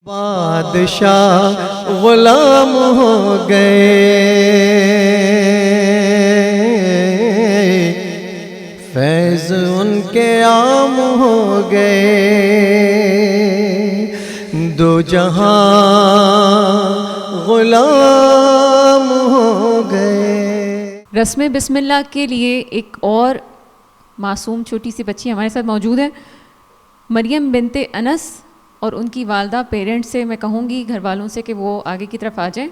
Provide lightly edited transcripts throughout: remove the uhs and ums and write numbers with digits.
بادشاہ غلام ہو گئے، فیض ان کے عام ہو گئے، دو جہاں غلام ہو گئے۔ رسم بسم اللہ کے لیے ایک اور معصوم چھوٹی سی بچی ہمارے ساتھ موجود ہے، مریم بنت انس، اور ان کی والدہ پیرنٹ سے میں کہوں گی گھر والوں سے کہ وہ آگے کی طرف آ جائیں۔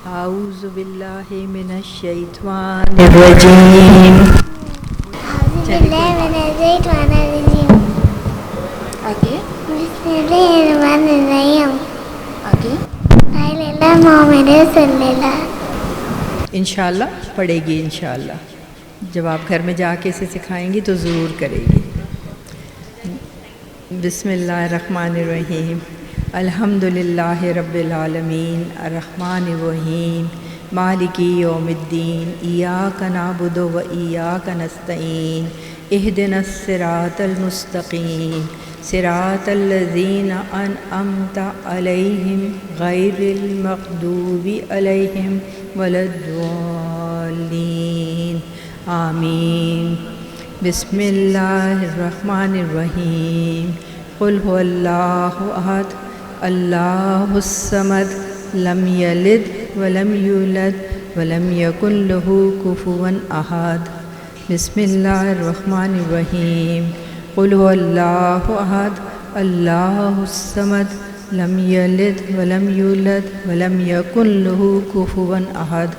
اعوذ باللہ من الشیطان الرجیم، آگے بسم اللہ الرحمن الرحیم، آگے محمد صلی اللہ۔ انشاءاللہ پڑھے گی انشاءاللہ، جب آپ گھر میں جا کے اسے سکھائیں گی تو ضرور کرے گی۔ بسم اللہ الرحمن الرحیم، الحمد للہ رب العالمین، الرحمن الرحیم، مالک یوم الدین، ایاک نعبد و ایاک نستعین، اہدنا الصراط المستقیم، صراط الذین انعمت علیہم غیر المغضوب علیہم ولا الضالین، آمین۔ بسم اللہ الرحمن الرحیم، قل هو اللہ احد اللہ الصمد لم یلد ولم یولد ولم یکن له کفوا احد۔ بسم اللہ الرحمن الرحیم، قل هو اللہ احد اللہ الصمد لم یلد ولم یولد ولم یکن له کفوا احد۔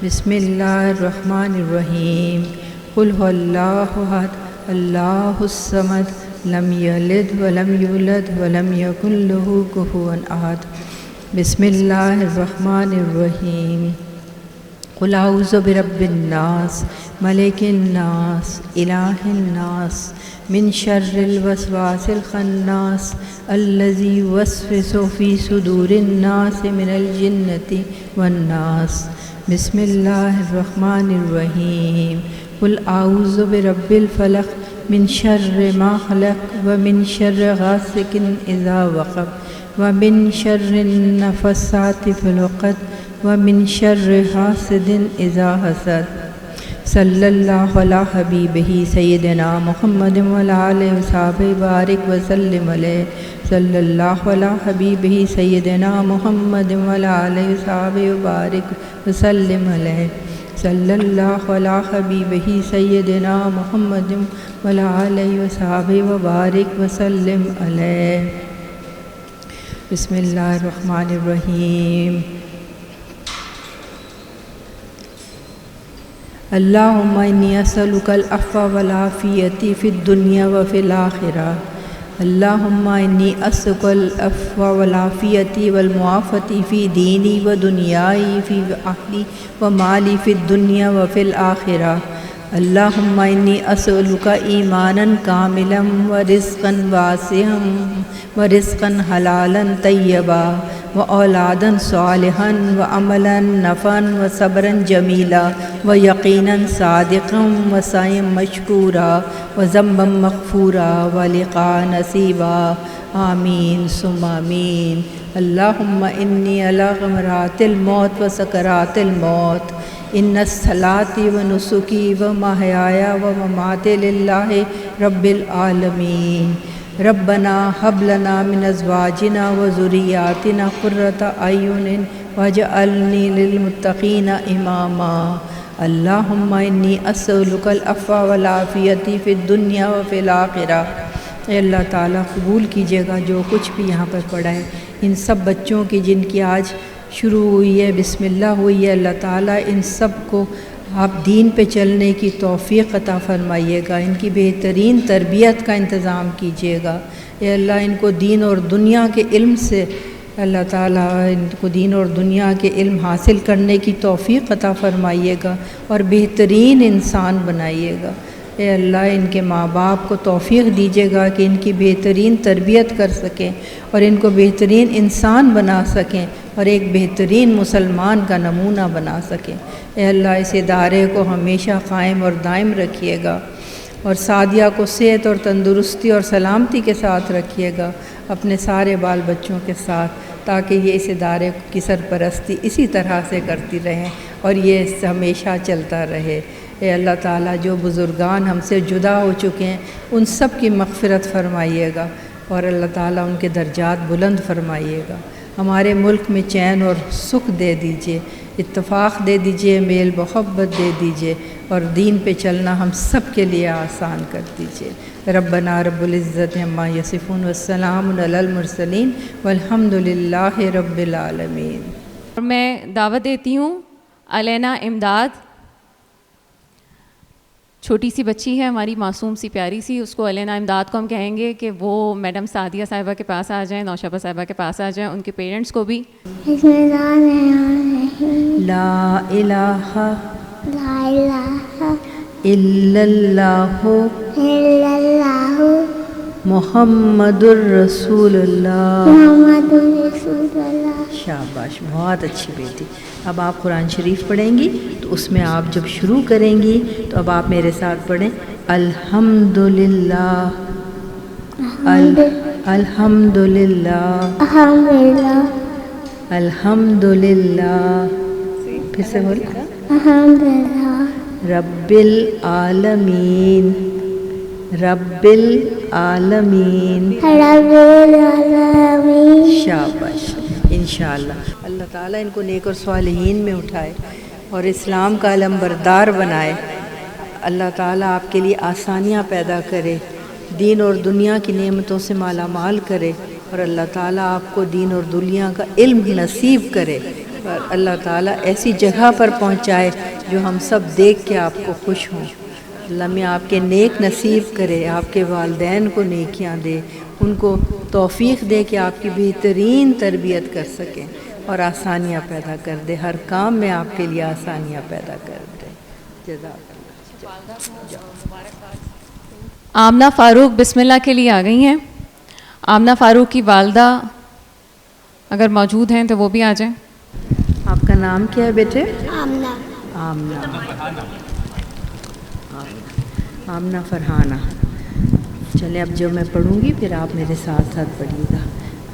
بسم اللہ الرحمن الرحیم، قل هو اللہ احد اللہ الصمد لم یلد ولم یولد ولم یکن له کفوا احد۔ بسم اللہ الرحمن الرحیم، قل اعوذ برب الناس ملک الناس الہ الناس من شر الوسواس الخناس الذی یوسوس فی صدور الناس من الجنۃ والناس۔ بسم اللہ الرحمن الرحیم، قل اعوذ برب الفلق من شر ما خلق ومن شر غاسق اذا وقب ومن شر النفثات في العقد ومن شر حاسد اذا حسد۔ صلی اللہ علی حبیبہ سیدنا محمد وعلی آلہ وصحبہ بارک وسلم علیہ۔ صلی اللہ علی حبیبہ سیدنا محمد وعلی آلہ وصحبہ بارک وسلم علیہ۔ صلی اللہ علی حبیبہ سیدنا محمد وعلی آلہ وصحبہ وبارک وسلم علیہ۔ بسم اللہ الرحمن الرحیم، اللہم انی اسألک العفو والعافیۃ فی الدنیا وفی الآخرہ۔ اللہم انی اسألک العفو والعافیۃ والمعافاۃ فی دینی و دنیائی فی اہلی و مالی فی الدنیا وفی الآخرہ۔ اللہم انی اسألک ایمانا کاملا ورزقا واسعا ورزقا حلالا طیبا واولادا صالحا وعملا نافعا وصبرا جمیلا ویقینا صادقا وسعیا مشکورا وذنبا مغفورا ولقاء نصیبا، آمین ثم آمین۔ اللہم انی علی غمرات الموت وسکرات الموت، ان الصلاۃ ونسکی ومحیایا ومماتی للہ رب العالمین۔ ربنا ہب لنا من ازواجنا وذریاتنا قرۃ اعین واجعلنی للمتقین اماما۔ اللہم انی اسألک العفو والعافیۃ فی الدنیا وفی الآخرہ۔ اے اللہ تعالیٰ قبول کیجیے گا جو کچھ بھی یہاں پر پڑھا ہے، ان سب بچوں کی جن کی آج شروع ہوئی ہے، بسم اللہ ہوئی ہے، اللہ تعالیٰ ان سب کو آپ دین پہ چلنے کی توفیق عطا فرمائیے گا، ان کی بہترین تربیت کا انتظام کیجیے گا۔ اے اللہ ان کو دین اور دنیا کے علم سے، اللہ تعالیٰ ان کو دین اور دنیا کے علم حاصل کرنے کی توفیق عطا فرمائیے گا اور بہترین انسان بنائیے گا۔ اے اللہ ان کے ماں باپ کو توفیق دیجیے گا کہ ان کی بہترین تربیت کر سکیں اور ان کو بہترین انسان بنا سکیں اور ایک بہترین مسلمان کا نمونہ بنا سکیں۔ اے اللہ اس ادارے کو ہمیشہ قائم اور دائم رکھیے گا۔ اور سعدیہ کو صحت اور تندرستی اور سلامتی کے ساتھ رکھیے گا اپنے سارے بال بچوں کے ساتھ، تاکہ یہ اس ادارے کی سرپرستی اسی طرح سے کرتی رہیں اور یہ ہمیشہ چلتا رہے۔ اے اللہ تعالیٰ، جو بزرگان ہم سے جدا ہو چکے ہیں ان سب کی مغفرت فرمائیے گا، اور اللہ تعالیٰ ان کے درجات بلند فرمائیے گا۔ ہمارے ملک میں چین اور سکھ دے دیجیے، اتفاق دے دیجیے، میل محبت دے دیجیے، اور دین پہ چلنا ہم سب کے لیے آسان کر دیجیے۔ ربنا رب العزت عما یصفون والسلام علی المرسلین والحمد للہ رب العالمین۔ اور میں دعوت دیتی ہوں علینا امداد، چھوٹی سی بچی ہے ہماری، معصوم سی پیاری سی، اس کو علینا امداد کو ہم کہیں گے کہ وہ میڈم سعدیہ صاحبہ کے پاس آ جائیں، نوشابہ صاحبہ کے پاس آ جائیں، ان کے پیرنٹس کو بھی۔ بسم اللہ الرحمن الرحیم۔ لا الہ لا الہ الا اللہ الا اللہ محمد الرسول اللہ۔ محمد رسول اللہ۔ شاباش، بہت اچھی بیٹی۔ اب آپ قرآن شریف پڑھیں گی تو اس میں آپ جب شروع کریں گی تو اب آپ میرے ساتھ پڑھیں الحمد للہ، الحمد للہ، الحمد للہ، الحمد للہ، پھر سے بولیں الحمد للہ، رب العالمین، رب العالمین۔ رب العالمین۔ شاباش، انشاءاللہ اللہ تعالیٰ ان کو نیک اور صالحین میں اٹھائے اور اسلام کا علمبردار بنائے۔ اللہ تعالیٰ آپ کے لیے آسانیاں پیدا کرے، دین اور دنیا کی نعمتوں سے مالا مال کرے، اور اللہ تعالیٰ آپ کو دین اور دنیا کا علم نصیب کرے، اور اللہ تعالیٰ ایسی جگہ پر پہنچائے جو ہم سب دیکھ کے آپ کو خوش ہوں۔ اللہ میں آپ کے نیک نصیب کرے، آپ کے والدین کو نیکیاں دے، ان کو توفیق دے کہ آپ کی بہترین تربیت کر سکیں، اور آسانیاں پیدا کر دے، ہر کام میں آپ کے لیے آسانیاں پیدا کر دے۔ جزاک اللہ۔ آمنہ فاروق بسم اللہ کے لیے آ گئی ہیں۔ آمنہ فاروق کی والدہ اگر موجود ہیں تو وہ بھی آ جائیں۔ آپ کا نام کیا ہے بیٹے؟ آمنہ۔ آمنہ، آمنہ فرحانہ۔ چلیں اب جو میں پڑھوں گی پھر آپ میرے ساتھ ساتھ پڑھیے گا۔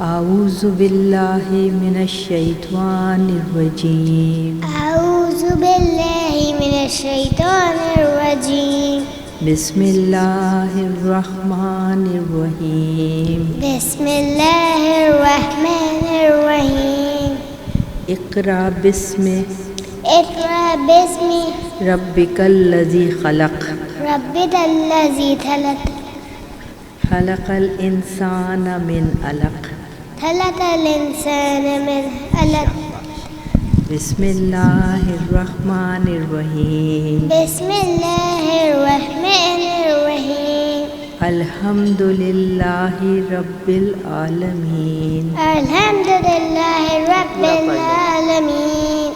اعوذ باللہ من الشیطان الرجیم، اعوذ باللہ من الشیطان الرجیم، بسم اللہ الرحمن الرحیم، بسم اللہ الرحمن الرحیم، اقرأ بسم اقرأ باسم ربک الذی خلق، ربک الذی خلق، خلق الانسان من علق، خلق الانسان من علق، بسم اللہ الرحمن الرحیم، بسم اللہ الرحمن الرحیم، الحمد للہ رب العالمین، الحمد للہ رب العالمین،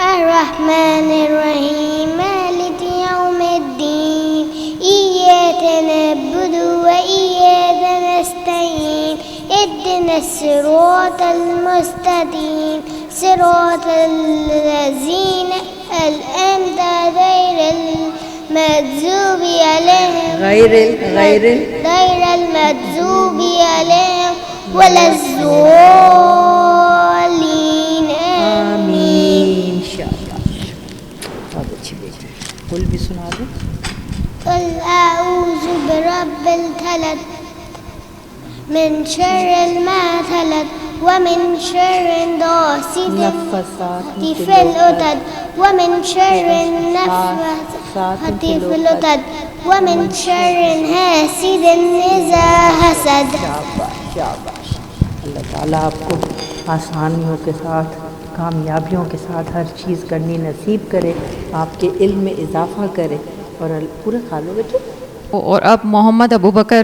الرحمن الرحیم، مالک یوم الدین، ایاک نعبد و ایاک نستعین، اهدنا الصراط المستقیم، صراط الذین انعمت علیہم غیر المغضوب علیہم غیر المغضوب علیہم ولا الضالین، آمین۔ شاباش، بہت اچھی بیٹی۔ قل بھی سنا دو۔ قل اعوذ برب الفلق من شر ما خلق ومن شر غاسق نفثات في العقد ومن شر النفاثات في العقد ومن شر حاسد إذا حسد۔ شاباش شاباش، اللہ تعالیٰ آپ کو آسانیوں کے ساتھ، کامیابیوں کے ساتھ ہر چیز کرنی نصیب کرے، آپ کے علم میں اضافہ کرے، اور پورے کھا لو بیٹے۔ اور اب محمد ابو بکر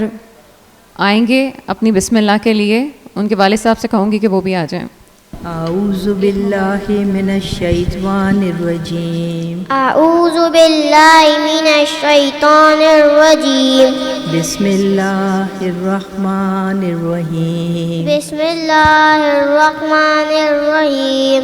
آئیں گے اپنی بسم اللہ کے لیے، ان کے والد صاحب سے کہوں گی کہ وہ بھی آ جائیں۔ اعوذ باللہ من الشیطان الرجیم، اعوذ باللہ من الشیطان الرجیم، بسم اللہ الرحمن الرحیم، بسم اللہ الرحمن الرحیم،